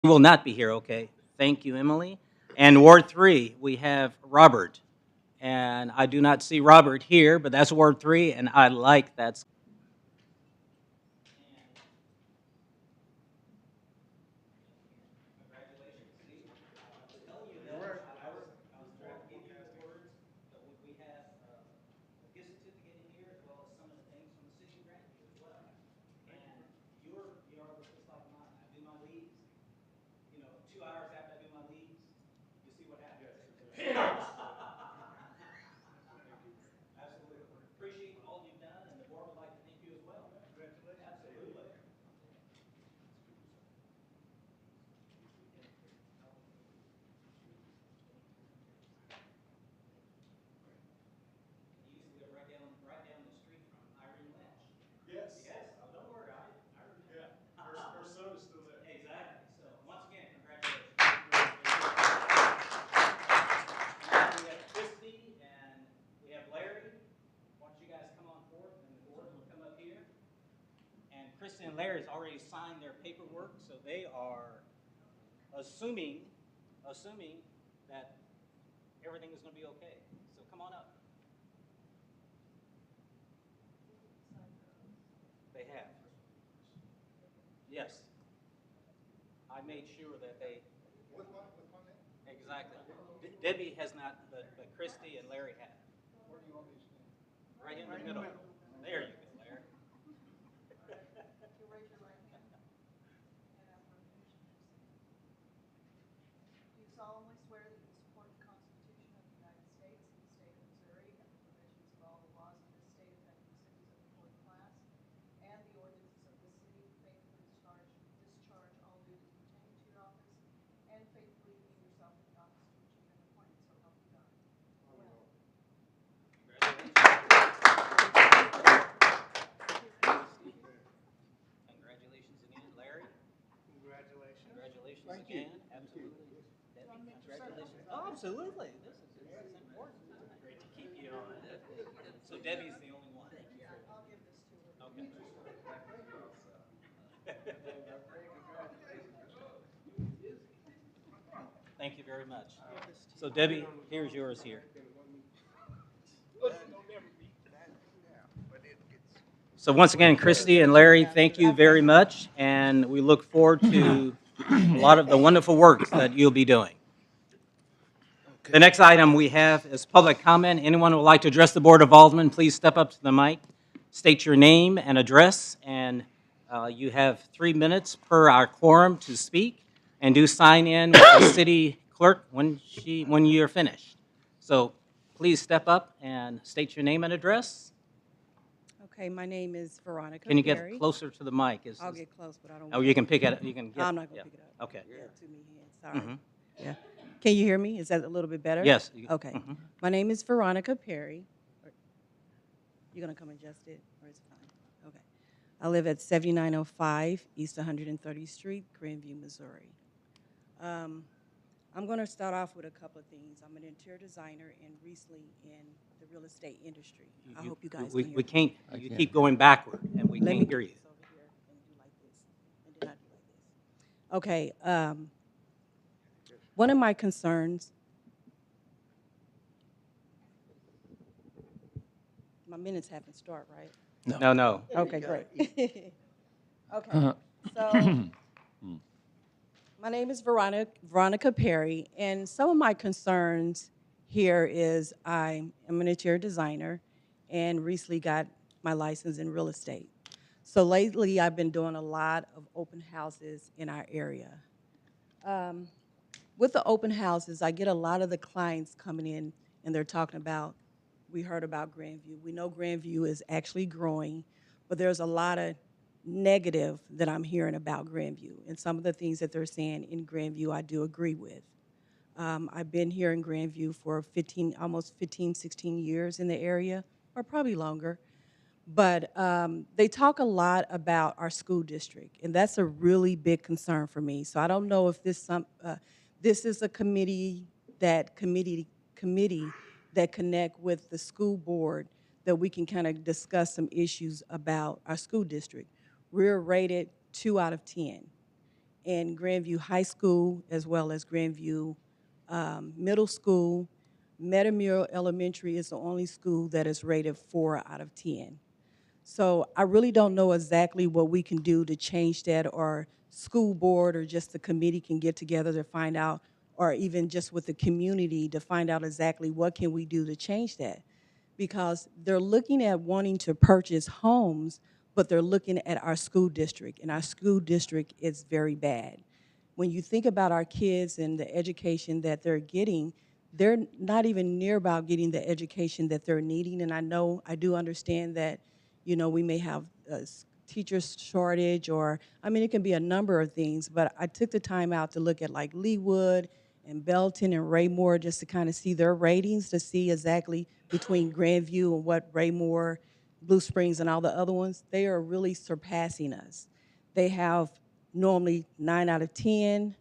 will not be here, okay. Thank you, Emily. And Ward 3, we have Robert. And I do not see Robert here, but that's Ward 3, and I like that. Gift certificate in here, as well as some of the things from the city of Grandview as well. And your was just like mine. I do my leaves, 2 hours after I do my leaves, you see what happens. Absolutely. Appreciate all you've done, and the board would like to thank you as well. Congratulations. Absolutely. You used to live right down the street from Irene Lynch. Yes. Yes. Oh, don't worry. I remember. Yeah. Her son is still there. Exactly. So once again, congratulations. Now we have Christy and we have Larry. Why don't you guys come on forth, and the board will come up here. And Christy and Larry has already signed their paperwork, so they are assuming that everything is going to be okay. So come on up. They have. Yes. I made sure that they. With my name? Exactly. Debbie has not, but Christy and Larry have. Where do you want me to stand? Right in the middle. There you go, Larry. Do solemnly swear that you will support the Constitution of the United States and the state of Missouri and the provisions of all the laws of this state affecting cities of the fourth class and the ordinances of this city, faithfully discharge all duties pertaining to your office, and faithfully demean yourself in the office to which you've been appointed, so help you God. Congratulations again, Larry. Congratulations. Congratulations Thank again. you. Absolutely. Debbie, congratulations. Oh, absolutely. This is important. Great to keep you on. So Debbie's the only one. I'll give this to her. Okay. Thank you very much. So Debbie, here's yours here. So once again, Christy and Larry, thank you very much, and we look forward to a lot of the wonderful work that you'll be doing. The next item we have is public comment. Anyone who would like to address the Board of Aldermen, please step up to the mic, state your name and address, and you have 3 minutes per our quorum to speak, and do sign in with the city clerk when you're finished. So please step up and state your name and address. Okay, my name is Veronica Can you Perry. get closer to the mic? I'll get close, but I don't. Oh, you can pick it up. You can get. I'm not going to yeah. pick it up. Okay. Yeah, too many hands. Sorry. Mhm. Yeah. Can you hear me? Is that a little bit better? Yes. Okay. Mhm. My name is Veronica Perry. You're going to come adjust it, or is it fine? Okay. I live at 7905 East 130th Street, Grandview, Missouri. I'm going to start off with a couple of things. I'm an interior designer and recently in the real estate industry. I hope you guys We can hear we me. can't. You keep going backward, and we Let me can't hear do you. this over here and do like this, and then I do like this. Okay. One of my concerns. My minutes haven't started, right? No. Okay, great. Okay, so my name is Veronica Perry, and some of my concerns here is I am an interior designer and recently got my license in real estate. So lately, I've been doing a lot of open houses in our area. With the open houses, I get a lot of the clients coming in, and they're talking about, we heard about Grandview. We know Grandview is actually growing, but there's a lot of negative that I'm hearing about Grandview. And some of the things that they're saying in Grandview, I do agree with. I've been here in Grandview for almost 15, 16 years in the area, or probably longer. But they talk a lot about our school district, and that's a really big concern for me. So I don't know if this is a committee that connect with the school board that we can kind of discuss some issues about our school district. We're rated 2 out of 10, in Grandview High School as well as Grandview Middle School. Metamure Elementary is the only school that is rated 4 out of 10. So I really don't know exactly what we can do to change that, or school board or just the committee can get together to find out, or even just with the community to find out exactly what can we do to change that. Because they're looking at wanting to purchase homes, but they're looking at our school district, and our school district is very bad. When you think about our kids and the education that they're getting, they're not even near about getting the education that they're needing. And I do understand that, we may have a teacher shortage, or, I mean, it can be a number of things, but I took the time out to look at like Leawood and Belton and Raymore just to kind of see their ratings, to see exactly between Grandview and what Raymore, Blue Springs, and all the other ones. They are really surpassing us. They have normally 9 out of 10.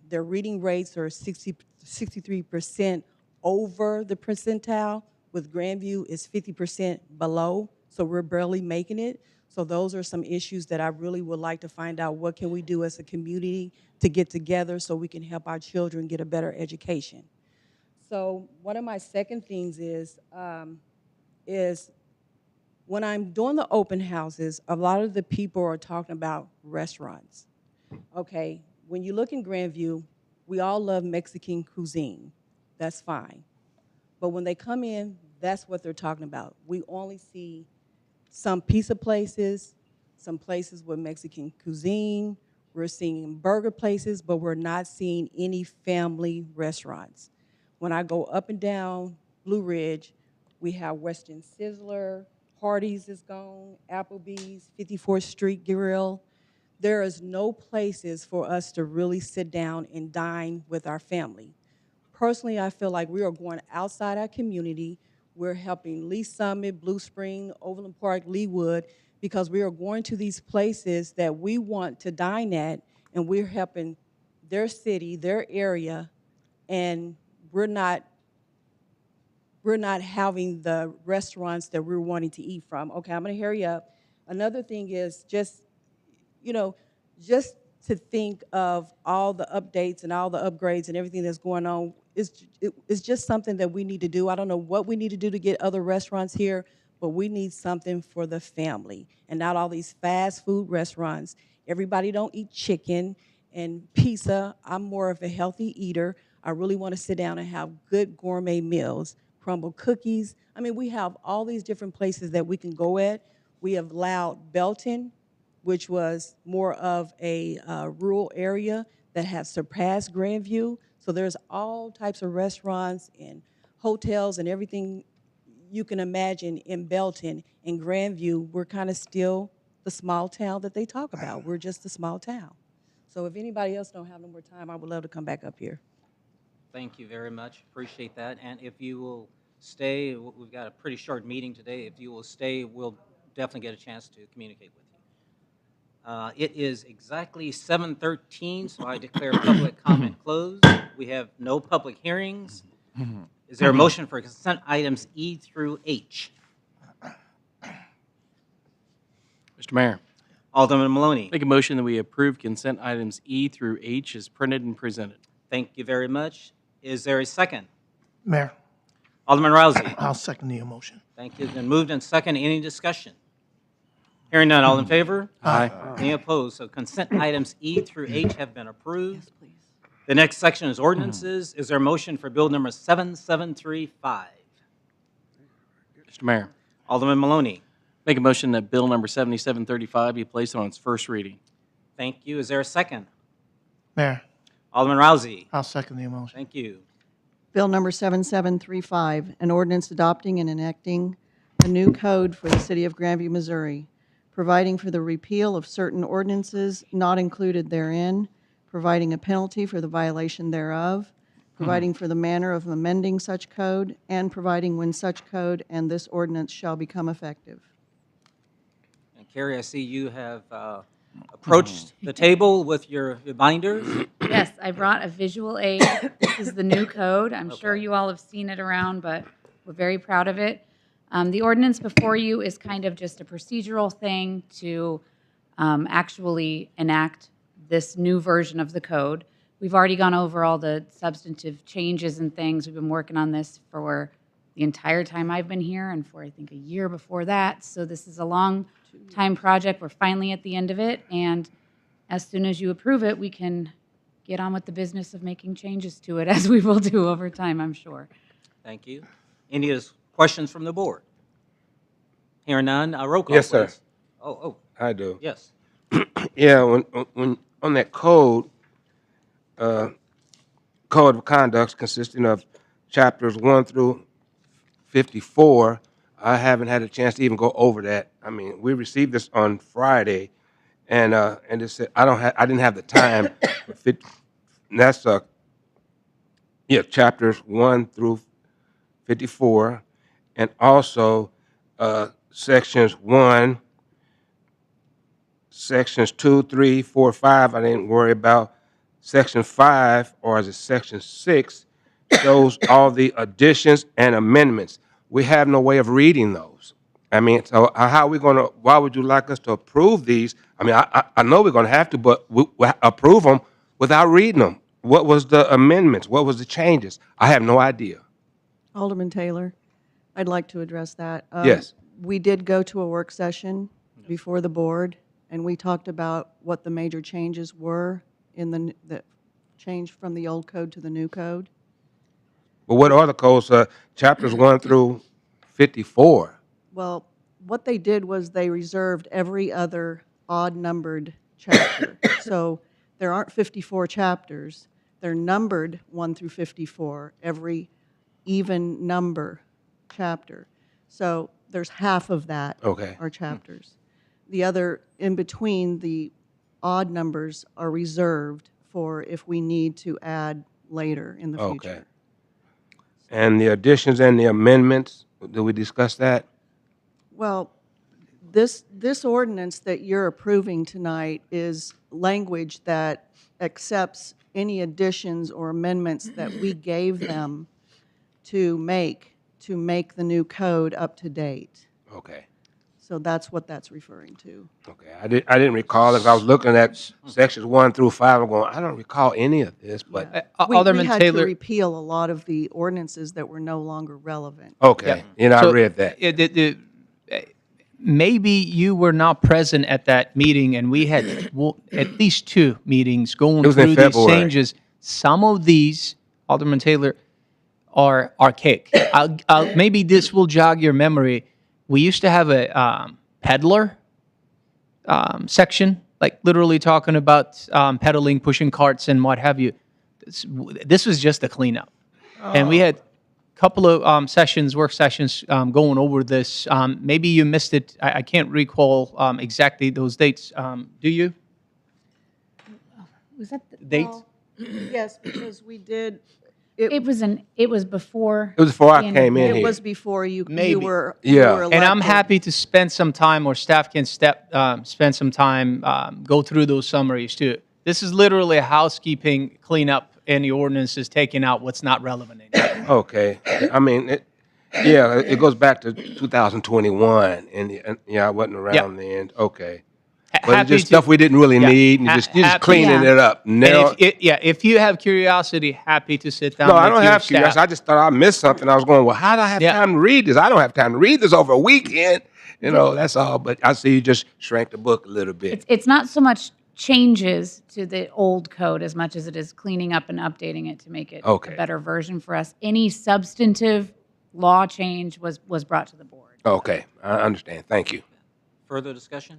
Their reading rates are 63% over the percentile. With Grandview, is 50% below, so we're barely making it. So those are some issues that I really would like to find out. What can we do as a community to get together so we can help our children get a better education? So one of my second things is when I'm doing the open houses, a lot of the people are talking about restaurants. Okay, when you look in Grandview, we all love Mexican cuisine. That's fine. But when they come in, that's what they're talking about. We only see some pizza places, some places with Mexican cuisine. We're seeing burger places, but we're not seeing any family restaurants. When I go up and down Blue Ridge, we have Western Sizzler, Hardee's is gone, Applebee's, 54th Street Grill. There is no places for us to really sit down and dine with our family. Personally, I feel like we are going outside our community. We're helping Lee Summit, Blue Spring, Overland Park, Leawood, because we are going to these places that we want to dine at, and we're helping their city, their area, and we're not having the restaurants that we're wanting to eat from. Okay, I'm gonna hurry up. Another thing is just to think of all the updates and all the upgrades and everything that's going on, it's just something that we need to do. I don't know what we need to do to get other restaurants here, but we need something for the family and not all these fast food restaurants. Everybody don't eat chicken and pizza. I'm more of a healthy eater. I really want to sit down and have good gourmet meals, crumble cookies. I mean, we have all these different places that we can go at. We have allowed Belton, which was more of a rural area that has surpassed Grandview. So there's all types of restaurants and hotels and everything you can imagine in Belton. In Grandview, we're kind of still the small town that they talk about. We're just a small town. So if anybody else don't have no more time, I would love to come back up here. Thank you very much. Appreciate that. And if you will stay, we've got a pretty short meeting today. If you will stay, we'll definitely get a chance to communicate with you. It is exactly 7:13, so I declare public comment closed. We have no public hearings. Is there a motion for consent items E through H? Mr. Mayor, Alderman Maloney. make a motion that we approve consent items E through H as printed and presented. Thank you very much. Is there a second? Mayor, Alderman Rousey. I'll second the motion. Thank you. It's been moved and second. Any discussion? Hearing none. All in favor? Aye. Any opposed? So consent items E through H have been approved. The next section is ordinances. Is there a motion for bill number 7735? Mr. Mayor, Alderman Maloney. make a motion that bill number 7735 be placed on its first reading. Thank you. Is there a second? Mayor, Alderman Rousey. I'll second the motion. Thank you. Bill number 7735, an ordinance adopting and enacting a new code for the city of Grandview, Missouri, providing for the repeal of certain ordinances not included therein, providing a penalty for the violation thereof, providing for the manner of amending such code, and providing when such code and this ordinance shall become effective. And Carrie, I see you have approached the table with your binders. Yes, I brought a visual aid. This is the new code. I'm sure Okay. you all have seen it around, but we're very proud of it. The ordinance before you is kind of just a procedural thing to actually enact this new version of the code. We've already gone over all the substantive changes and things. We've been working on this for the entire time I've been here and for, I think, a year before that. So this is a long time project. We're finally at the end of it. And as soon as you approve it, we can get on with the business of making changes to it, as we will do over time, I'm sure. Thank you. Any questions from the board? Hearing none, roll call, Yes, sir. please. Oh, I do. yes. Yeah, when on that code, code of conduct consisting of chapters 1 through 54, I haven't had a chance to even go over that. I mean, we received this on Friday, and it said I didn't have the time. And that's chapters 1 through 54, and also sections 1. Sections 2, 3, 4, 5, I didn't worry about. Section 5, or is it section 6, shows all the additions and amendments. We have no way of reading those. I mean, so how are we going to, why would you like us to approve these? I mean, I know we're going to have to, but we approve them without reading them. What was the amendments? What was the changes? I have no idea. Alderman Taylor, I'd like to address that. Yes. We did go to a work session before the board, and we talked about what the major changes were in the change from the old code to the new code. But what are the codes, chapters 1 through 54? Well, what they did was they reserved every other odd-numbered chapter. So there aren't 54 chapters. They're numbered 1 through 54, every even number chapter. So there's half of that are chapters. The other, in between, the odd numbers are reserved for if we need to add later in the future. Okay. And the additions and the amendments, did we discuss that? Well, this ordinance that you're approving tonight is language that accepts any additions or amendments that we gave them to make the new code up to date. Okay. So that's what that's referring to. Okay. I didn't recall it. I was looking at sections 1 through 5. I'm going, I don't recall any of this, but Yeah. We Alderman had Taylor. to repeal a lot of the ordinances that were no longer relevant. okay. You know, I So, read that. Maybe you were not present at that meeting, and we had at least 2 meetings going It was in through these February. changes. Some of these, Alderman Taylor, are archaic. Maybe this will jog your memory. We used to have a peddler section, like literally talking about peddling, pushing carts, and what have you. This was just a cleanup. And we had a couple of work sessions, going over this. Maybe you missed it. I can't recall exactly those dates. Do you? Was that Dates? Yes, because we did. it was before. It was before I the end came of in It here. was before you Maybe. were Yeah. you were And I'm elected. happy to spend some time, or staff can spend some time, go through those summaries too. This is literally a housekeeping cleanup, and the ordinance is taking out what's not relevant anymore. Okay. I mean, it goes back to 2021, and I wasn't around then. Okay. But it's Happy just to- stuff we didn't really Yeah. need, and you're just Happy- cleaning Yeah. it up. And Narrow. if you have curiosity, happy to sit down No, with I don't your have staff. curiosity. I just thought I missed something. I was going, well, how do I have Yeah. time to read this? I don't have time to read this over a weekend. You know, that's all. But I see you just shrank the book a little bit. It's not so much changes to the old code as much as it is cleaning up and updating it to make it Okay. a better version for us. Any substantive law change was brought to the board. Okay, I understand. Thank you. Further discussion?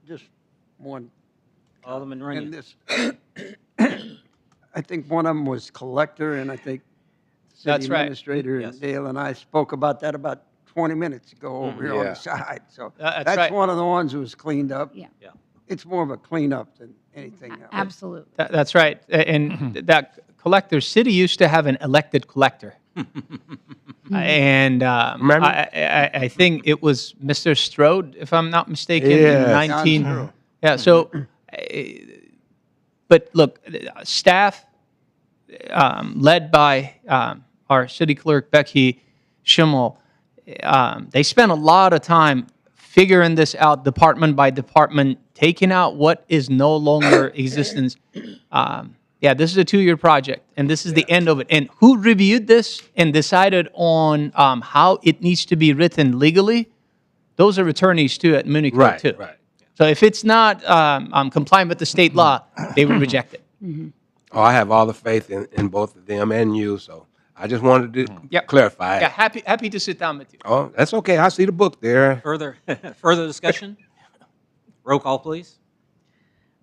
Just one, Alderman and Runyon. this, I think one of them was collector, and I think the That's city right. administrator Yes. and Dale and I spoke about that about 20 minutes ago over here on Yeah. the side. So That's that's right. one of the ones that was cleaned up. Yeah. Yeah. It's more of a cleanup than anything else. Absolutely. That's right. And that collector, city used to have an elected collector. And Remember? I think it was Mr. Strode, if I'm not mistaken, in Yes. 19. John Strode. Yeah, so, but look, staff led by our city clerk, Becky Schimmel, they spent a lot of time figuring this out department by department, taking out what is no longer existence. Yeah, this is a 2-year project, and this is the end of it. And who reviewed this and decided on how it needs to be written legally? Those are attorneys too at Muni Code too. Right. So if it's not compliant with the state law, they would reject it. Oh, I have all the faith in both of them and you, so I just wanted to Yep. clarify. Yeah, happy to sit down with you. Oh, that's okay. I see the book there. Further discussion? Roll call, please.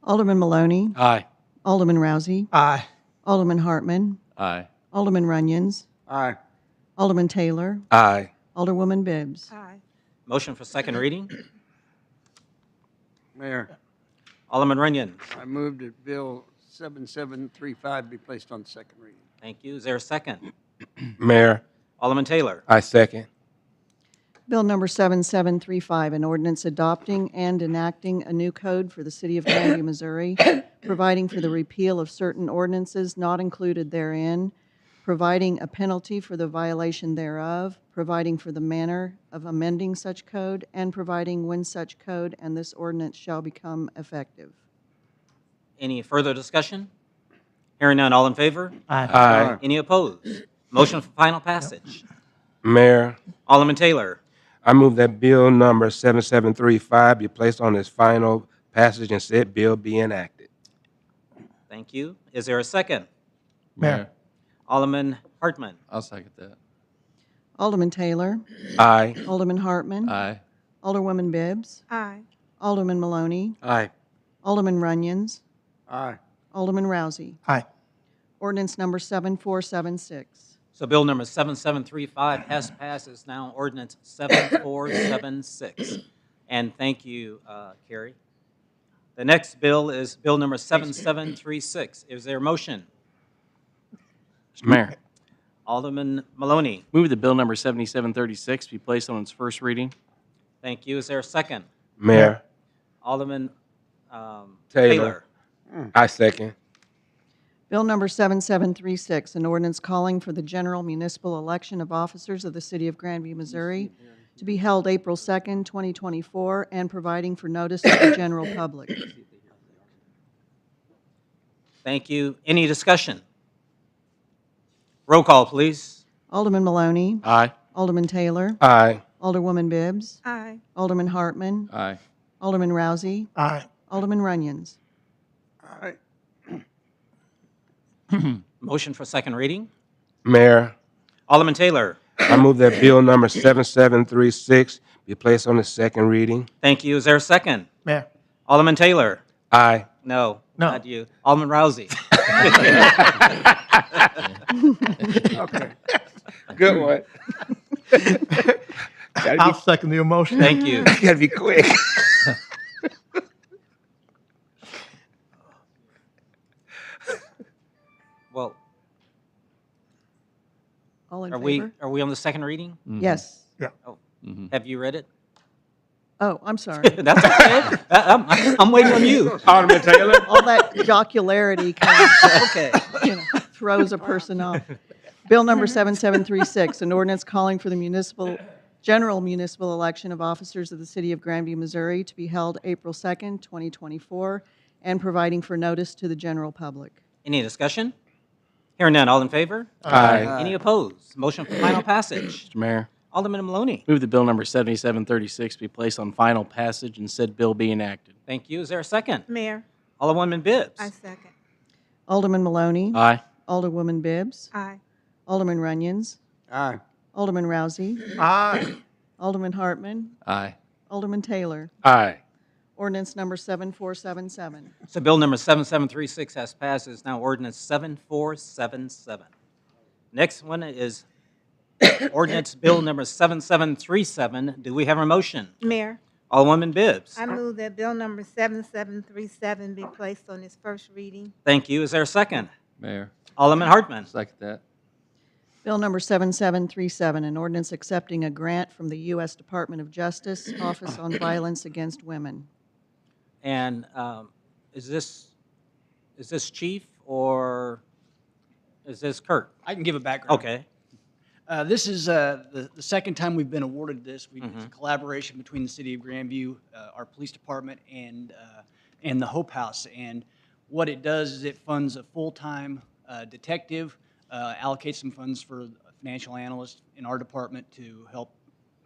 Alderman Maloney. Aye. Alderman Rousey. Aye. Alderman Hartman. Aye. Alderman Runyon. Aye. Alderman Taylor. Aye. Alderwoman Bibbs. Aye. Motion for second reading. Mayor, Alderman Runyon. I move that Bill 7735 be placed on second reading. Thank you. Is there a second? Mayor, Alderman Taylor. I second. Bill number 7735, an ordinance adopting and enacting a new code for the city of Grandview, Missouri, providing for the repeal of certain ordinances not included therein, providing a penalty for the violation thereof, providing for the manner of amending such code, and providing when such code and this ordinance shall become effective. Any further discussion? Hearing none, all in favor? Aye. Any opposed? Motion for final passage. Mayor, Alderman Taylor. I move that bill number 7735 be placed on its final passage and said bill be enacted. Thank you. Is there a second? Mayor. Alderman Hartman. I'll second that. Alderman Taylor. Aye. Alderman Hartman. Aye. Alderwoman Bibbs. Aye. Alderman Maloney. Aye. Alderman Runyon. Aye. Alderman Rousey. Aye. Ordinance number 7476. So bill number 7735 has passed. It's now ordinance 7476. And thank you, Carrie. The next bill is bill number 7736. Is there a motion? Mr. Mayor, Alderman Maloney. move that bill number 7736 be placed on its first reading. Thank you. Is there a second? Mayor, Alderman Taylor. I second. Bill number 7736, an ordinance calling for the general municipal election of officers of the city of Grandview, Missouri, to be held April 2nd, 2024, and providing for notice to the general public. Thank you. Any discussion? Roll call, please. Alderman Maloney. Aye. Alderman Taylor. Aye. Alderwoman Bibbs. Aye. Alderman Hartman. Aye. Alderman Rousey. Aye. Alderman Runyon. Aye. Motion for second reading. Mayor, Alderman Taylor. I move that bill number 7736 be placed on the second reading. Thank you. Is there a second? Mayor. Alderman Taylor. Aye. No, No. not you. Alderman Rousey. Okay. Good one. I'll second the motion. Thank you. Gotta be quick. Well, All in are favor? we on the second reading? Yes. Have you read it? Oh, I'm sorry. That's okay. I'm waiting on you. Alderman Taylor. All that jocularity kind of Okay. throws a person off. Bill number 7736, an ordinance calling for the general municipal election of officers of the city of Grandview, Missouri, to be held April 2nd, 2024, and providing for notice to the general public. Any discussion? Hearing none. All in favor? Aye. Any opposed? Motion for final passage. Mr. Mayor, Alderman Maloney. move that bill number 7736 be placed on final passage and said bill be enacted. Thank you. Is there a second? Mayor, Alderwoman Bibbs. I second. Alderman Maloney. Aye. Alderwoman Bibbs. Aye. Alderman Runyon. Aye. Alderman Rousey. Aye. Alderman Hartman. Aye. Alderman Taylor. Aye. Ordinance number 7477. So bill number 7736 has passed. It's now ordinance 7477. Next one is ordinance bill number 7737. Do we have a motion? Mayor, Alderwoman Bibbs. I move that bill number 7737 be placed on its first reading. Thank you. Is there a second? Mayor, Alderman Hartman. second that. Bill number 7737, an ordinance accepting a grant from the U.S. Department of Justice, Office on Violence Against Women. And is this Chief or is this Kurt? I can give a background. Okay. This is the second time we've been awarded this. It's a collaboration between the city of Grandview, our police department, and the Hope House. And what it does is it funds a full-time detective, allocates some funds for a financial analyst in our department to help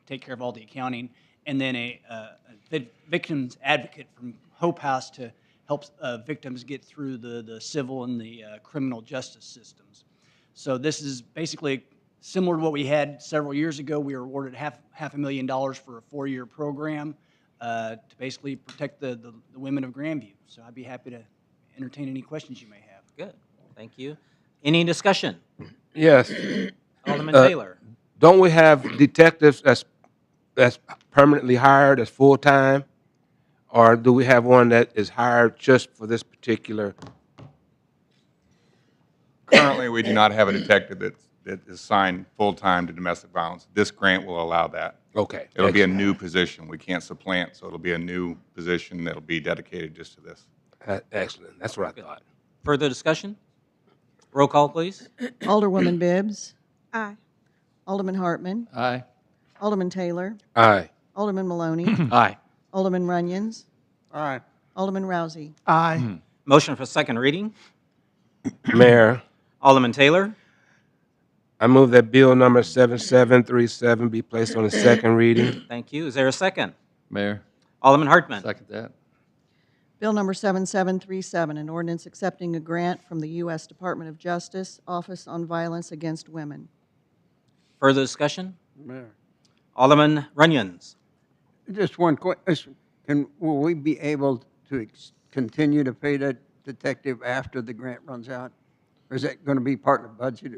take care of all the accounting, and then a victims advocate from Hope House to help victims get through the civil and the criminal justice systems. So this is basically similar to what we had several years ago. We were awarded half $500,000 for a 4-year program to basically protect the women of Grandview. So I'd be happy to entertain any questions you may have. Good. Thank you. Any discussion? Yes. Alderman Taylor. Don't we have detectives that's permanently hired as full-time? Or do we have one that is hired just for this particular? Currently, we do not have a detective that is assigned full-time to domestic violence. This grant will allow that. Okay. It'll be a new position. We can't supplant, so it'll be a new position that'll be dedicated just to this. Excellent. That's what I thought. Further discussion? Roll call, please. Alderwoman Bibbs. Aye. Alderman Hartman. Aye. Alderman Taylor. Aye. Alderman Maloney. Aye. Alderman Runyon. Aye. Alderman Rousey. Aye. Motion for second reading. Mayor, Alderman Taylor. I move that bill number 7737 be placed on the second reading. Thank you. Is there a second? Mayor. Alderman Hartman. Second that. Bill number 7737, an ordinance accepting a grant from the U.S. Department of Justice, Office on Violence Against Women. Further discussion? Mayor. Alderman Runyons. Just one question. Will we be able to continue to pay that detective after the grant runs out? Or is that going to be part of the budget,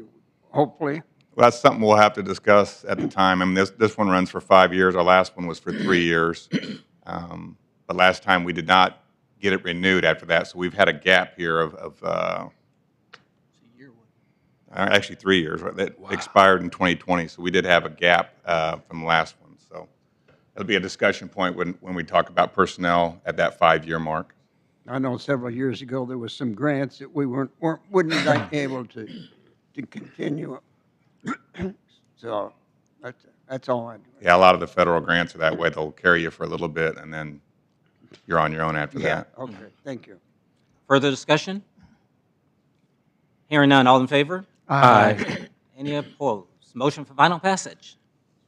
hopefully? Well, that's something we'll have to discuss at the time. I mean, this one runs for 5 years. Our last one was for 3 years. But last time we did not get it renewed after that, so we've had a gap here of actually 3 years. Right? That expired in 2020, so we did have a gap from the last one. So it'll be a discussion point when we talk about personnel at that 5-year mark. I know several years ago there was some grants that we wouldn't like able to continue. So that's all I do. Yeah, a lot of the federal grants are that way. They'll carry you for a little bit, and then you're on your own after that. Okay, thank you. Further discussion? Hearing none. All in favor? Aye. Any opposed? Motion for final passage.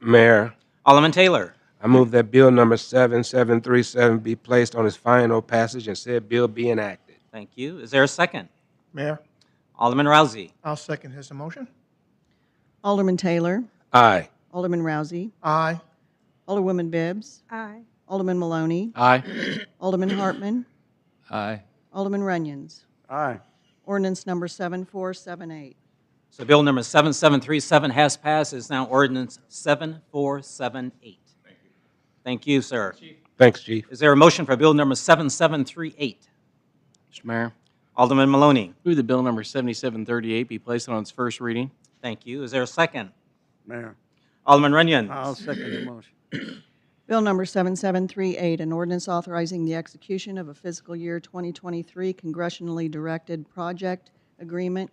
Mayor, Alderman Taylor. I move that bill number 7737 be placed on its final passage and said bill be enacted. Thank you. Is there a second? Mayor, Alderman Rousey. I'll second his motion. Alderman Taylor. Aye. Alderman Rousey. Aye. Alderwoman Bibbs. Aye. Alderman Maloney. Aye. Alderman Hartman. Aye. Alderman Runyons. Aye. Ordinance number 7478. So bill number 7737 has passed. It's now ordinance 7478. Thank you, sir. Thanks, Chief. Is there a motion for bill number 7738? Mr. Mayor. Alderman Maloney. Move that bill number 7738 be placed on its first reading. Thank you. Is there a second? Mayor, Alderman Runyon. I'll second the motion. Bill number 7738, an ordinance authorizing the execution of a fiscal year 2023 congressionally directed project agreement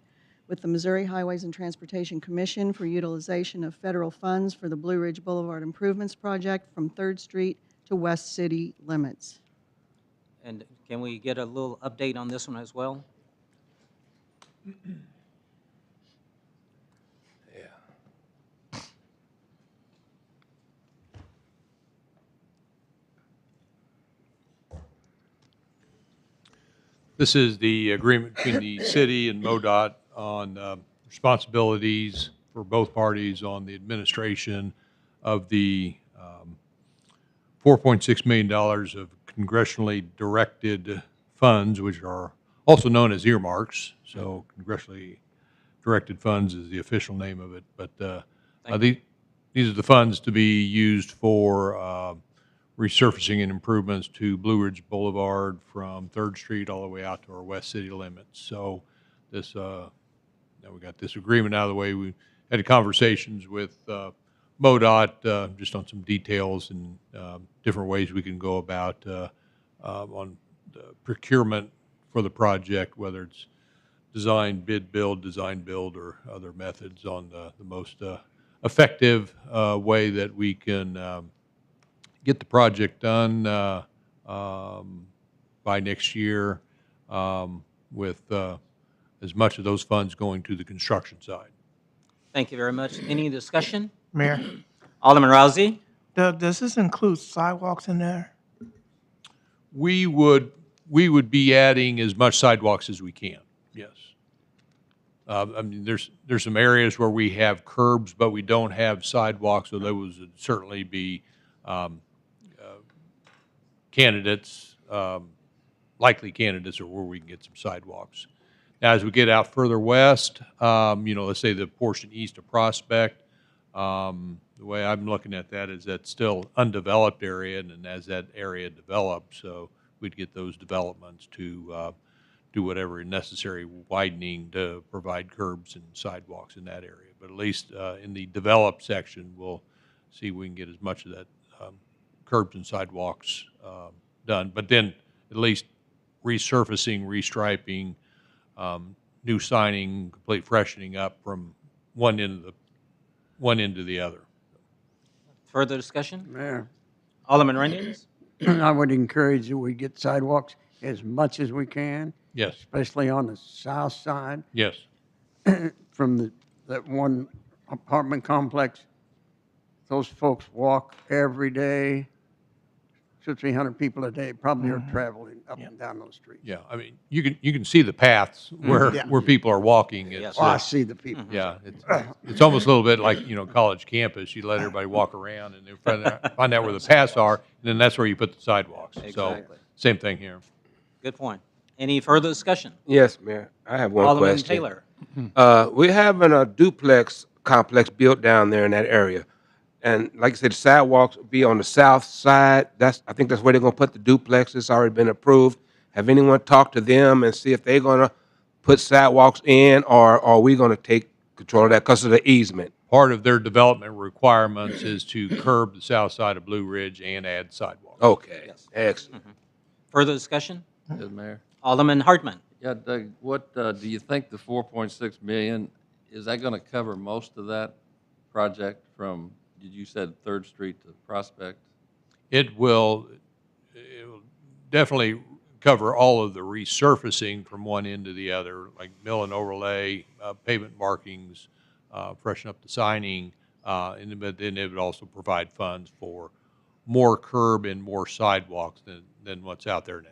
with the Missouri Highways and Transportation Commission for utilization of federal funds for the Blue Ridge Boulevard Improvements Project from 3rd Street to West City limits. And can we get a little update on this one as well? This is the agreement between the city and MoDOT on responsibilities for both parties on the administration of the $4.6 million of congressionally directed funds, which are also known as earmarks. So congressionally directed funds is the official name of it. But these are the funds to be used for resurfacing and improvements to Blue Ridge Boulevard from 3rd Street all the way out to our West City limits. So this, now we got this agreement out of the way. We had conversations with MoDOT just on some details and different ways we can go about on the procurement for the project, whether it's design, bid, build, or other methods on the most effective way that we can get the project done by next year with as much of those funds going to the construction side. Thank you very much. Any discussion? Mayor, Alderman Rousey? Doug, does this include sidewalks in there? We would be adding as much sidewalks as we can, yes. I mean, there's some areas where we have curbs, but we don't have sidewalks, so those would certainly be candidates, likely candidates, or where we can get some sidewalks. Now, as we get out further west, let's say the portion east of Prospect, the way I'm looking at that is that's still undeveloped area, and as that area develops, so we'd get those developments to do whatever necessary widening to provide curbs and sidewalks in that area. But at least in the developed section, we'll see if we can get as much of that curbs and sidewalks done. But then at least resurfacing, restriping, new signing, complete freshening up from one end to the other. Further discussion? Mayor, Alderman Runyon? I would encourage that we get sidewalks as much as we can, Yes, especially on the south side. yes. From that one apartment complex. Those folks walk every day, 300 people a day, probably are traveling up and down those streets. Yeah, I mean, you can see the paths where Yeah. where people are walking. Yes. It's, Oh, I see the people. yeah, it's almost a little bit like, college campus. You let everybody walk around and then find out where the paths are, and then that's where you put the sidewalks. So, Exactly. same thing here. Good point. Any further discussion? Yes, Mayor. I have one Alderman question. Taylor? We're having a duplex complex built down there in that area. And like I said, the sidewalks will be on the south side. I think that's where they're going to put the duplex. It's already been approved. Have anyone talked to them and see if they're going to put sidewalks in, or are we going to take control of that because of the easement? Part of their development requirements is to curb the south side of Blue Ridge and add sidewalks. Okay, Yes. excellent. Further discussion? Yes, Mayor. Alderman Hartman? Yeah, Doug, what, do you think the 4.6 million, is that going to cover most of that project from, you said 3rd Street to Prospect? It will definitely cover all of the resurfacing from one end to the other, like mill and overlay, pavement markings, freshen up the signing, but then it would also provide funds for more curb and more sidewalks than what's out there now.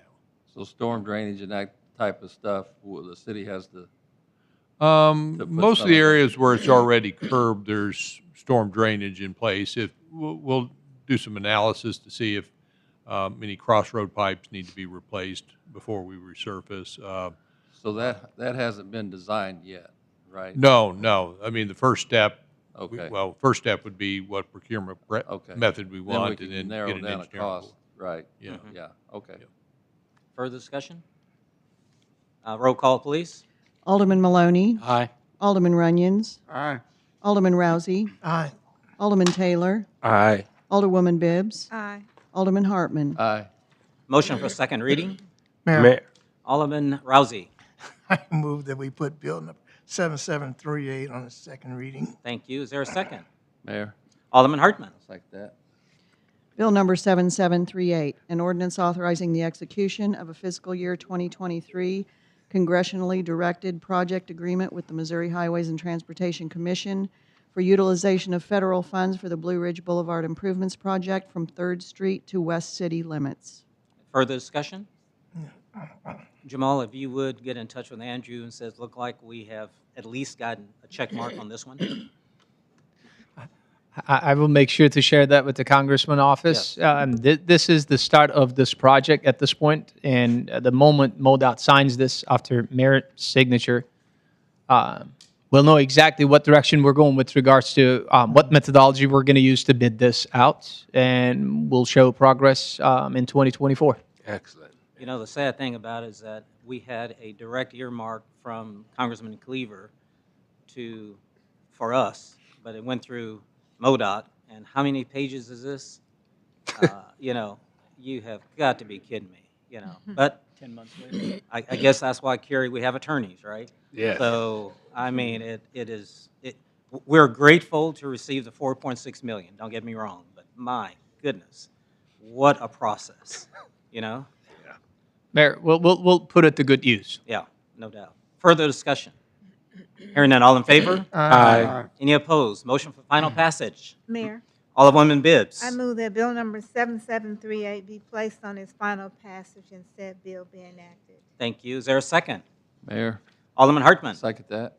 So storm drainage and that type of stuff, the city has to. Most of some the of that. areas where it's already curbed, there's storm drainage in place. If we'll do some analysis to see if any crossroad pipes need to be replaced before we resurface. So that hasn't been designed yet, right? No. I mean, the first step. Okay. First step would be what procurement Okay. method we Then want, we and can then narrow get an down a engineering cost, report. right? Yeah. Yeah, okay. Further discussion? Roll call, please. Alderman Maloney. Aye. Alderman Runyon. Aye. Alderman Rousey. Aye. Alderman Taylor. Aye. Alderwoman Bibbs. Aye. Alderman Hartman. Aye. Motion for second reading. Mayor, Alderman Rousey. I move that we put bill number 7738 on the second reading. Thank you. Is there a second? Mayor, Alderman Hartman. it's like that. Bill number 7738, an ordinance authorizing the execution of a fiscal year 2023 congressionally directed project agreement with the Missouri Highways and Transportation Commission for utilization of federal funds for the Blue Ridge Boulevard Improvements Project from 3rd Street to West City limits. Further discussion? Jamal, if you would get in touch with Andrew and says, look like we have at least gotten a check mark on this one. I will make sure to share that with the Congressman office. This is the start of this project at this point, and the moment MoDOT signs this after Mayor's signature, we'll know exactly what direction we're going with regards to what methodology we're going to use to bid this out, and we'll show progress in 2024. Excellent. You know, the sad thing about it is that we had a direct earmark from Congressman Cleaver for us, but it went through MoDOT, and how many pages is this? You have got to be kidding me, But 10 months later. I guess that's why, Kerry, we have attorneys, right? Yes. So, I mean, We're grateful to receive the 4.6 million, don't get me wrong, but my goodness, what a process, you know? Mayor, we'll put it to good use. Yeah, no doubt. Further discussion? Hearing none, all in favor? Aye. Any opposed? Motion for final passage. Mayor, Alderwoman Bibbs. I move that bill number 7738 be placed on its final passage and said bill be enacted. Thank you. Is there a second? Mayor, Alderman Hartman. second that.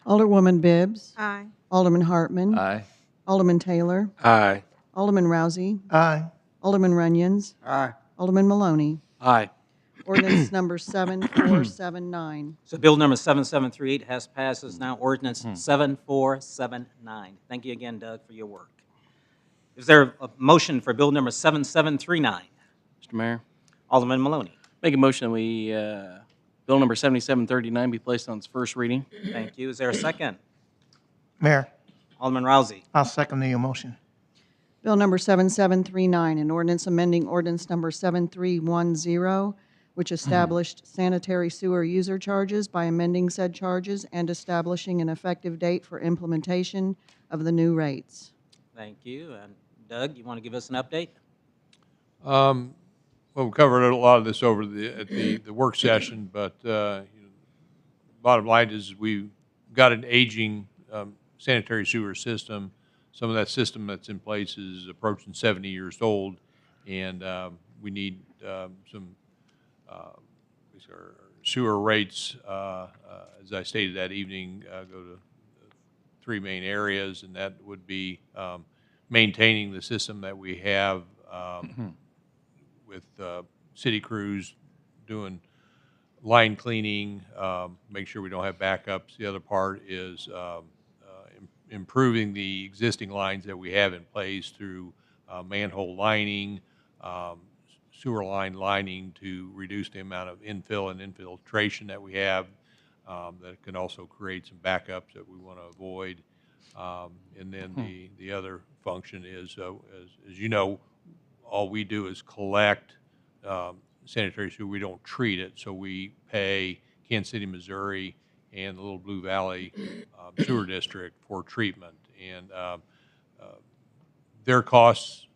Alderwoman Bibbs. Aye. Alderman Hartman. Aye. Alderman Taylor. Aye. Alderman Rousey. Aye. Alderman Runyon. Aye. Alderman Maloney. Aye. Ordinance number 7479. So bill number 7738 has passed. It's now ordinance 7479. Thank you again, Doug, for your work. Is there a motion for bill number 7739? Mr. Mayor, Alderman Maloney. make a motion we, bill number 7739 be placed on its first reading. Thank you. Is there a second? Mayor, Alderman Rousey. I'll second the motion. Bill number 7739, an ordinance amending ordinance number 7310, which established sanitary sewer user charges by amending said charges and establishing an effective date for implementation of the new rates. Thank you. And Doug, you want to give us an update? Well, we covered a lot of this over at the work session, but bottom line is we've got an aging sanitary sewer system. Some of that system that's in place is approaching 70 years old, and we need some our sewer rates, as I stated that evening, go to three main areas, and that would be maintaining the system that we have with city crews doing line cleaning, make sure we don't have backups. The other part is improving the existing lines that we have in place through manhole lining, sewer line lining to reduce the amount of infill and infiltration that we have. That can also create some backups that we want to avoid. And then the other function is, as you know, all we do is collect sanitary sewer. We don't treat it, so we pay Kansas City, Missouri, and the Little Blue Valley Sewer District for treatment. And their costs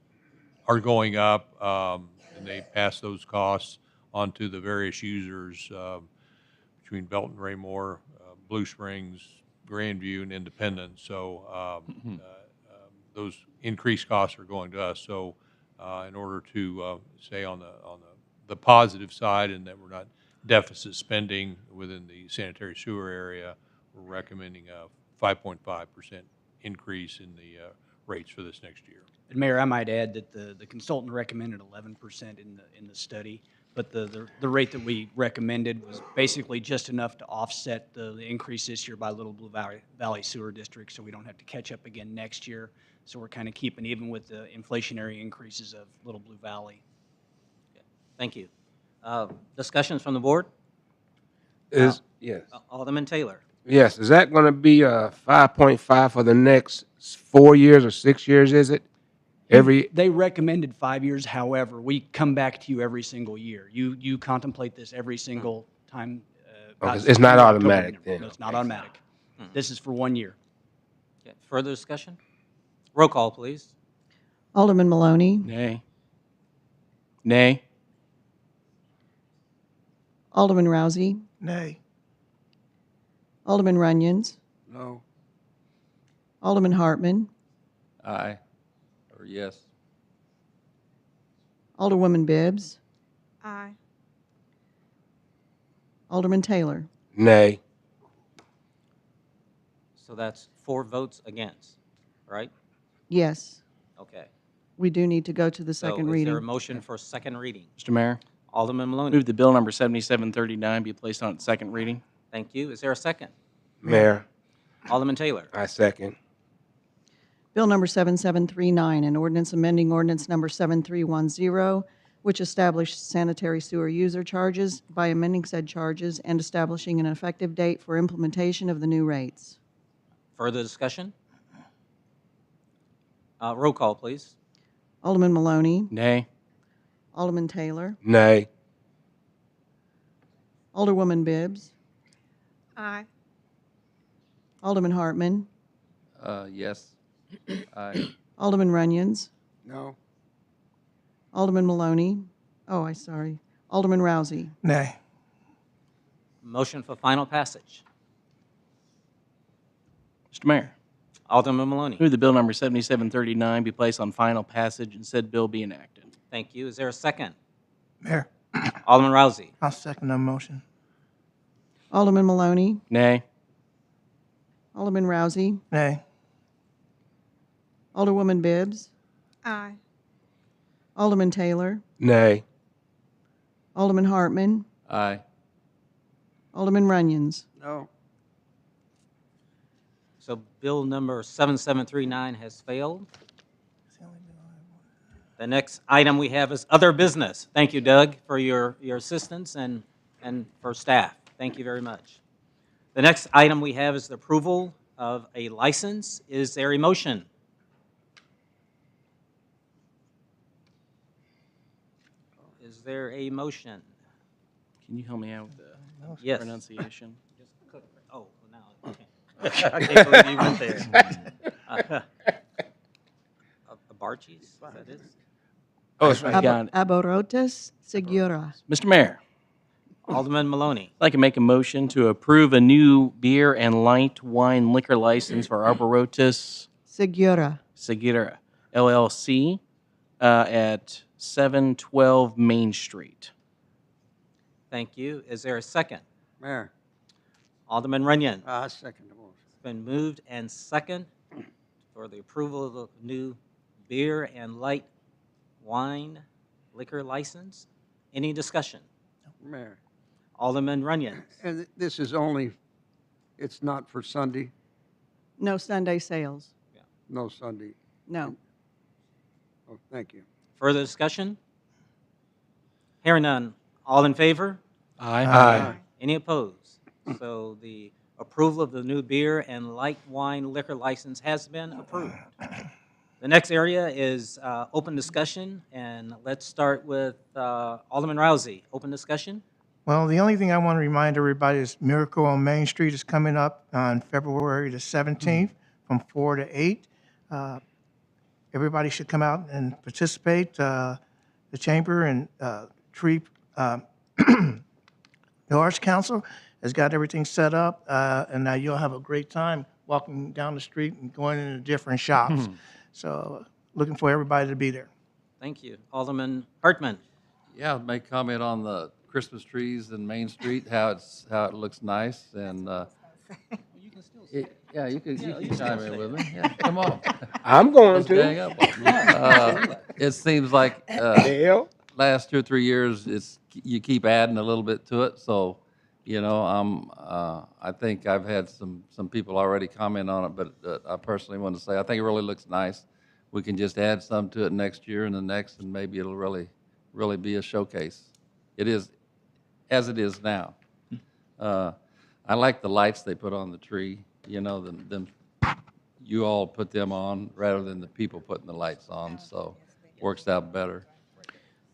are going up, and they pass those costs on to the various users between Belton, Raymore, Blue Springs, Grandview, and Independence. So those increased costs are going to us. So in order to stay on the positive side and that we're not deficit spending within the sanitary sewer area, we're recommending a 5.5% increase in the rates for this next year. And Mayor, I might add that the consultant recommended 11% in the study, but the rate that we recommended was basically just enough to offset the increase this year by Little Blue Valley Sewer District, so we don't have to catch up again next year. So we're kind of keeping even with the inflationary increases of Little Blue Valley. Thank you. Discussions from the board? Yes. Alderman Taylor. Yes, is that going to be 5.5 for the next 4 years or 6 years, is it? They recommended 5 years. However, we come back to you every single year. You contemplate this every single time. It's not automatic then. No, it's not automatic. This is for 1 year. Okay. Further discussion? Roll call, please. Alderman Maloney. Nay. Nay. Alderman Rousey. Nay. Alderman Runyon. No. Alderman Hartman. Aye. Or yes. Alderwoman Bibbs. Aye. Alderman Taylor. Nay. So that's 4 votes against, right? Yes. Okay. We do need to go to the second So is there a reading. motion for second reading? Mr. Mayor, Alderman Maloney. move the bill number 7739 be placed on its second reading. Thank you. Is there a second? Mayor, Alderman Taylor. I second. Bill number 7739, an ordinance amending ordinance number 7310, which established sanitary sewer user charges by amending said charges and establishing an effective date for implementation of the new rates. Further discussion? Roll call, please. Alderman Maloney. Nay. Alderman Taylor. Nay. Alderwoman Bibbs. Aye. Alderman Hartman. Yes. Aye. Alderman Runyon, No. Alderman Maloney. Oh, I sorry. Alderman Rousey. Nay. Motion for final passage. Mr. Mayor, Alderman Maloney. move the bill number 7739 be placed on final passage and said bill be enacted. Thank you. Is there a second? Mayor, Alderman Rousey. I'll second the motion. Alderman Maloney. Nay. Alderman Rousey. Nay. Alderwoman Bibbs. Aye. Alderman Taylor. Nay. Alderman Hartman. Aye. Alderman Runyons. No. So bill number 7739 has failed. The next item we have is other business. Thank you, Doug, for your assistance and for staff. Thank you very much. The next item we have is the approval of a license. Is there a motion? Is there a motion? Can you help me out with the Yes. pronunciation? Oh, now, okay. I can't believe you went there. Abarchis, is that it? Oh, it's right. Got it. Aborotas Segura. Mr. Mayor, Alderman Maloney. I'd like to make a motion to approve a new beer and light wine liquor license for Arborotas Segura. Segura LLC at 712 Main Street. Thank you. Is there a second? Mayor, Alderman Runyon. I second the motion. It's been moved and second for the approval of the new beer and light wine liquor license. Any discussion? Mayor, Alderman Runyon. and this is only, it's not for Sunday, No Sunday sales. no Sunday. No. Oh, thank you. Further discussion? Hearing none. All in favor? Aye. Any opposed? So the approval of the new beer and light wine liquor license has been approved. The next area is open discussion, and let's start with Alderman Rousey. Open discussion? Well, the only thing I want to remind everybody is Miracle on Main Street is coming up on February the 17th from 4 to 8. Everybody should come out and participate. The Chamber and the Arts Council has got everything set up, and now you'll have a great time walking down the street and going into different shops. So looking for everybody to be there. Thank you. Alderman Hartman. Yeah, I'll make comment on the Christmas trees in Main Street, how it looks nice, and yeah, you can chime in with me. Yeah, come on. I'm going Just hang to. up on me. It seems like Dale? last 2 or 3 years, you keep adding a little bit to it. So, I think I've had some people already comment on it, but I personally want to say I think it really looks nice. We can just add some to it next year and the next, and maybe it'll really be a showcase. It is, as it is now. I like the lights they put on the tree. Them you all put them on rather than the people putting the lights on, so works out better.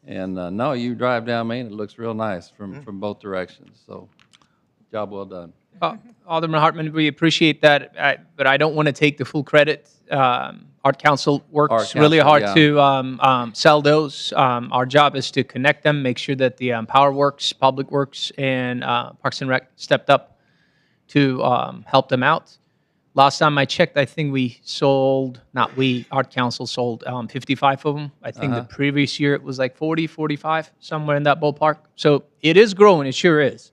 And no, you drive down Main, it looks real nice from both directions. So, job well done. Alderman Hartman, we appreciate that, but I don't want to take the full credit. Art Council works Art really Council, hard to sell those. Our job is to connect them, make sure that the Power Works, Public Works, and Parks and Rec stepped up to help them out. Last time I checked, I think we sold, not we, Art Council sold 55 of them. I think the previous year it was like 40, 45, somewhere in that ballpark. So it is growing, it sure is.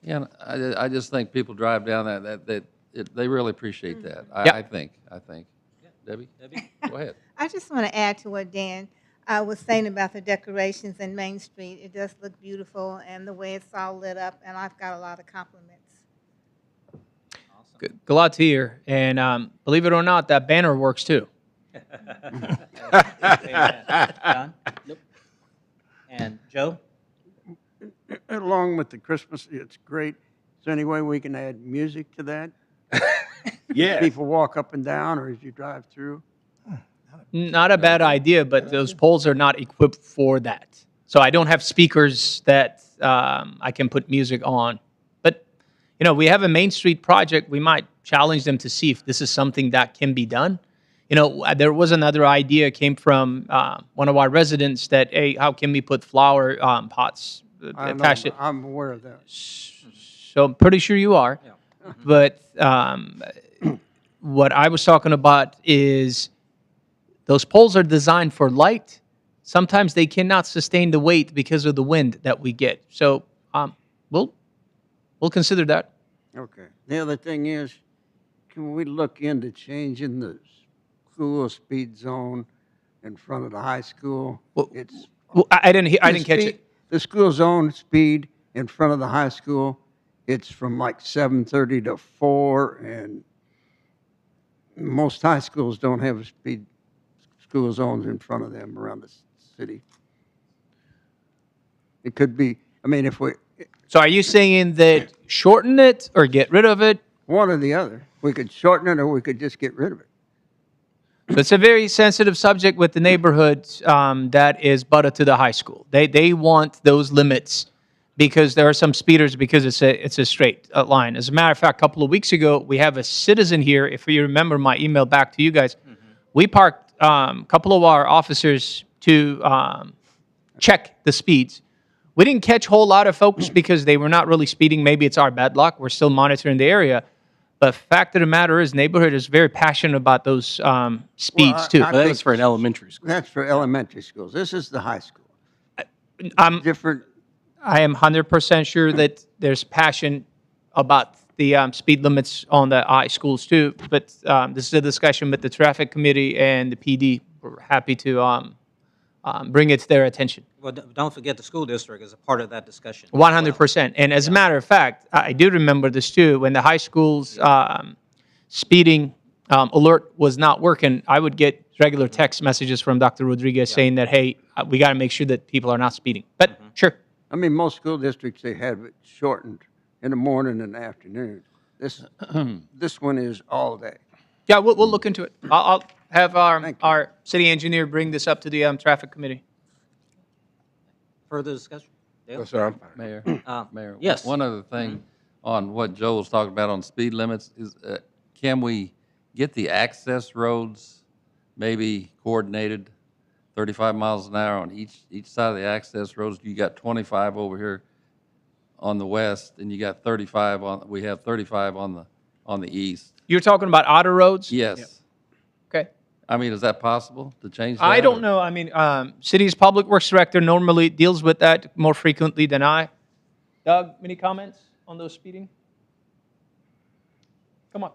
Yeah, I just think people drive down that they really appreciate that. Yep. I think. Debbie, go ahead. I just want to add to what Dan was saying about the decorations in Main Street. It does look beautiful, and the way it's all lit up, and I've got a lot of compliments. Glad to hear. And believe it or not, that banner works too. John? Nope. And Joe? Along with the Christmas, it's great. Is there any way we can add music to that? Yeah. People walk up and down, or as you drive through? Not a bad idea, but those poles are not equipped for that. So I don't have speakers that I can put music on. But, we have a Main Street project. We might challenge them to see if this is something that can be done. There was another idea came from one of our residents that, hey, how can we put flower pots I attached? know, I'm aware of that. So I'm pretty sure you are. Yeah. But what I was talking about is those poles are designed for light. Sometimes they cannot sustain the weight because of the wind that we get. So we'll consider that. Okay. The other thing is, can we look into changing the school speed zone in front of the high school? Well, It's I didn't the catch speed- it. The school zone speed in front of the high school, it's from like 7:30 to 4, and most high schools don't have speed school zones in front of them around the city. It could be, I mean, if we, So are you saying that shorten it or get rid of it? one or the other, we could shorten it or we could just get rid of it. So it's a very sensitive subject with the neighborhood that is butted to the high school. They want those limits because there are some speeders because it's a straight line. As a matter of fact, a couple of weeks ago, we have a citizen here. If you remember my email back to you guys, we parked a couple of our officers to check the speeds. We didn't catch a whole lot of folks because they were not really speeding. Maybe it's our bad luck. We're still monitoring the area. But fact of the matter is, neighborhood is very passionate about those speeds too. I That think was for an elementary school. That's for elementary schools. This is the high school. I'm Different, I am 100% sure that there's passion about the speed limits on the high schools too. But this is a discussion with the traffic committee and the PD. We're happy to bring it to their attention. Well, don't forget the school district is a part of that discussion. as well. 100%. And as a matter of fact, I do remember this too. When the high school's speeding alert was not working, I would get regular text messages from Dr. Rodriguez saying that, hey, we got to make sure that people are not speeding. But sure. I mean, most school districts, they have it shortened in the morning and the afternoon. This one is all day. Yeah, we'll look into it. I'll have Thank you. our city engineer bring this up to the traffic committee. Further discussion? Dale? Yes, sir, I'm fine. Mayor, Mayor. Yes. One other thing on what Joe was talking about on speed limits is, can we get the access roads maybe coordinated, 35 miles an hour on each side of the access roads? You got 25 over here on the west, and you got 35 we have 35 on the east. You're talking about outer roads? Yes. Okay. I mean, is that possible to change that? I don't or- know. I mean, city's public works director normally deals with that more frequently than I. Doug, any comments on those speeding? Come on.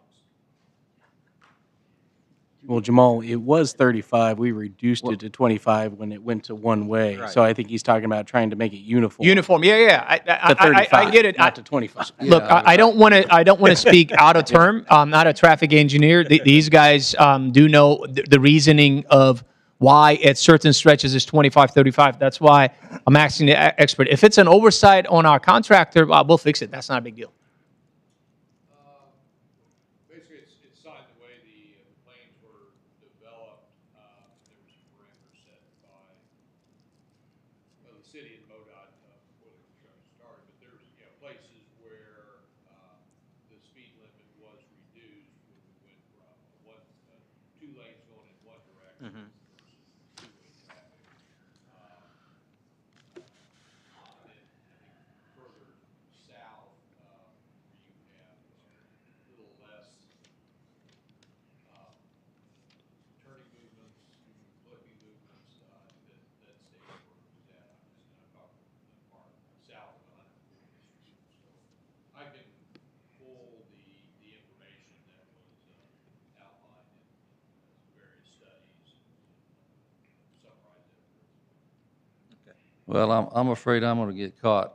Well, Jamal, it was 35. We reduced it to 25 when it went to one way. Right. So I think he's talking about trying to make it uniform. Uniform. Yeah. To 35, I get it. not to 25. Look, Yeah, I don't want to speak out of term. I'm not a traffic engineer. These guys do know the reasoning of why at certain stretches it's 25, 35. That's why I'm asking the expert. If it's an oversight on our contractor, we'll fix it. That's not a big deal. Basically, it's signed the way the plans were developed. There were some parameters set by, well, the city and MoDOT before the construction started. But there's, places where the speed limit was reduced when we went from two lanes going in one direction versus two-way traffic. And then I think further south, where you have a little less turning movements, flipping movements, that stays where it was at. I'm talking the part south of 140th Street. So I can pull the information that was outlined in various studies and summarize it. Well, I'm afraid I'm going to get caught.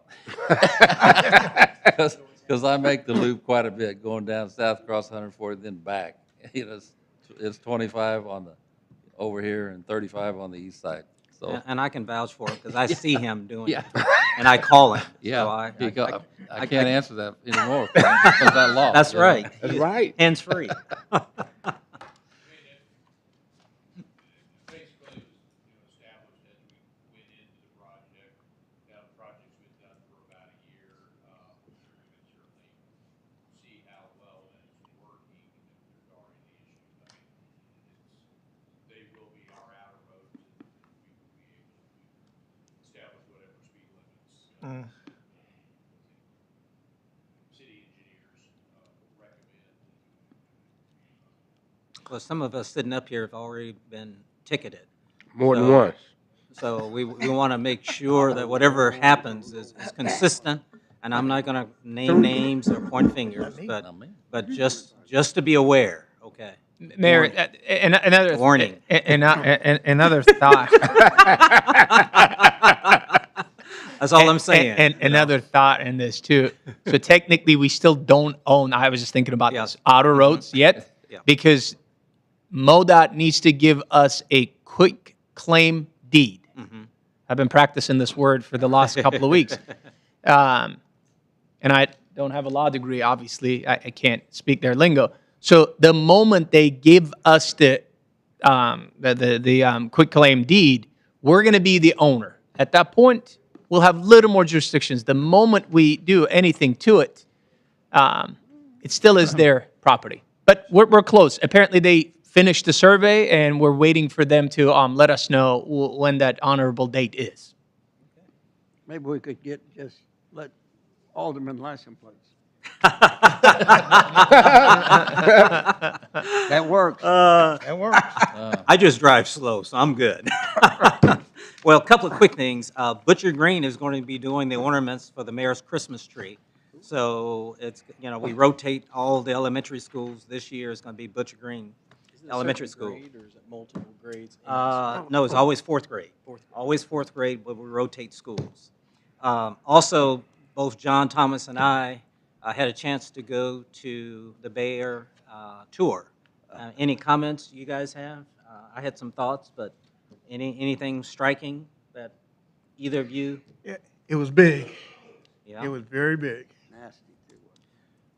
Because I make the loop quite a bit, going down south across 140, then back. It's 25 over here and 35 on the east side. So And I can vouch for it because I see him doing Yeah. it. And I call him. yeah, So I can't answer that anymore because that law. That's right. That's right. Hands free. Basically, it was, established as we went into the project. Now, the project's been done for about a year. We can certainly Well, some of us sitting up here have already been ticketed. More than So- once. So we want to make sure that whatever happens is consistent, and I'm not going to name names or point fingers, but just to be aware, okay? Mayor, Warning. another Warning. another thought. That's all I'm saying. And another thought in this too. So technically, we still don't own. I was just thinking about Yeah. this outer roads yet, Yeah. because MoDOT needs to give us a quick claim deed. I've been practicing this word for the last couple of weeks, and I don't have a law degree. Obviously, I can't speak their lingo. So the moment they give us the quick claim deed, we're going to be the owner. At that point, we'll have little more jurisdictions. The moment we do anything to it, it still is their property. But we're close. Apparently, they finished the survey, and we're waiting for them to let us know when that honorable date is. Maybe we could let Alderman license plates. That works. That works. I just drive slow, so I'm good. Well, a couple of quick things. Butcher Green is going to be doing the ornaments for the mayor's Christmas tree. So it's, we rotate all the elementary schools. This year is going to be Butcher Green Elementary School. Or is it multiple grades? No, it's always fourth grade. Always fourth grade, but we rotate schools. Also, both John Thomas and I had a chance to go to the Bay Air tour. Any comments you guys have? I had some thoughts, but anything striking that either of you? It was big. Yeah. It was very big. Nasty too.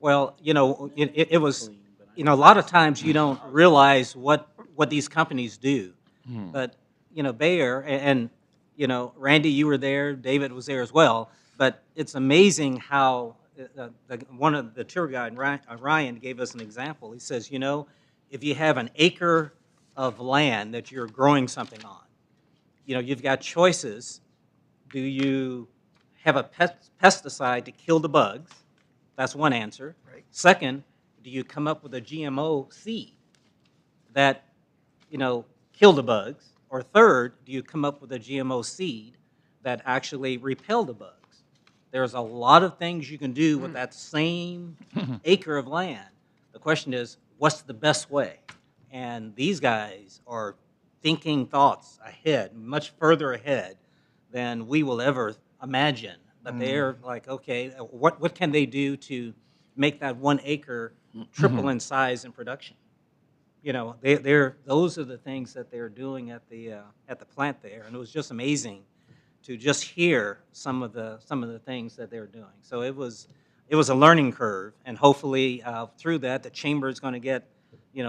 Well, it was, a lot of times you don't realize what these companies do. But, Bay Air, and, Randy, you were there, David was there as well, but it's amazing how one of the tour guide, Ryan, gave us an example. He says, if you have an acre of land that you're growing something on, you've got choices. Do you have a pesticide to kill the bugs? That's one answer. Right. Second, do you come up with a GMO seed that, kill the bugs? Or third, do you come up with a GMO seed that actually repel the bugs? There's a lot of things you can do with that same acre of land. The question is, what's the best way? And these guys are thinking thoughts ahead, much further ahead than we will ever imagine. But they're like, okay, what can they do to make that 1 acre triple in size and production? Those are the things that they're doing at the plant there, and it was just amazing to just hear some of the things that they're doing. So it was a learning curve, and hopefully through that, the chamber is going to get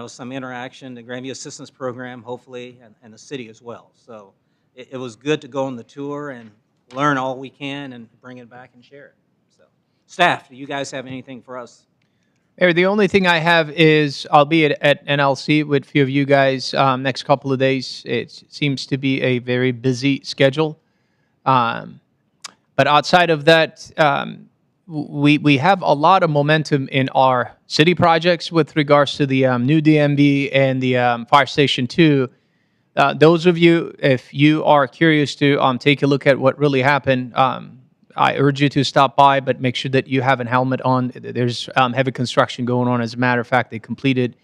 some interaction, the Grandview Assistance Program, hopefully, and the city as well. So it was good to go on the tour and learn all we can and bring it back and share it. So, staff, do you guys have anything for us? Mayor, the only thing I have is I'll be at NLC with a few of you guys next couple of days. It seems to be a very busy schedule. But outside of that, we have a lot of momentum in our city projects with regards to the new DMV and the Fire Station 2. Those of you, if you are curious to take a look at what really happened, I urge you to stop by, but make sure that you have a helmet on. There's heavy construction going on. As a matter of fact, they completed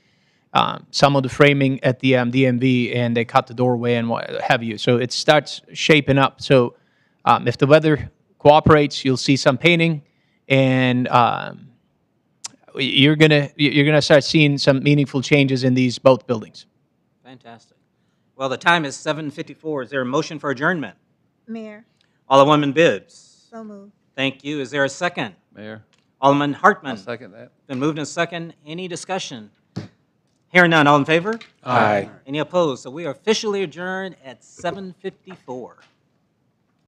some of the framing at the DMV, and they cut the doorway and what have you. So it starts shaping up. So if the weather cooperates, you'll see some painting, and you're gonna start seeing some meaningful changes in these both buildings. Fantastic. Well, the time is 7:54. Is there a motion for adjournment? Mayor, Alderwoman Bibbs. so moved. Thank you. Is there a second? Mayor, Alderman Hartman. I'll second that. Been moved and second. Any discussion? Hearing none. All in favor? Aye. Any opposed? So we are officially adjourned at 7:54.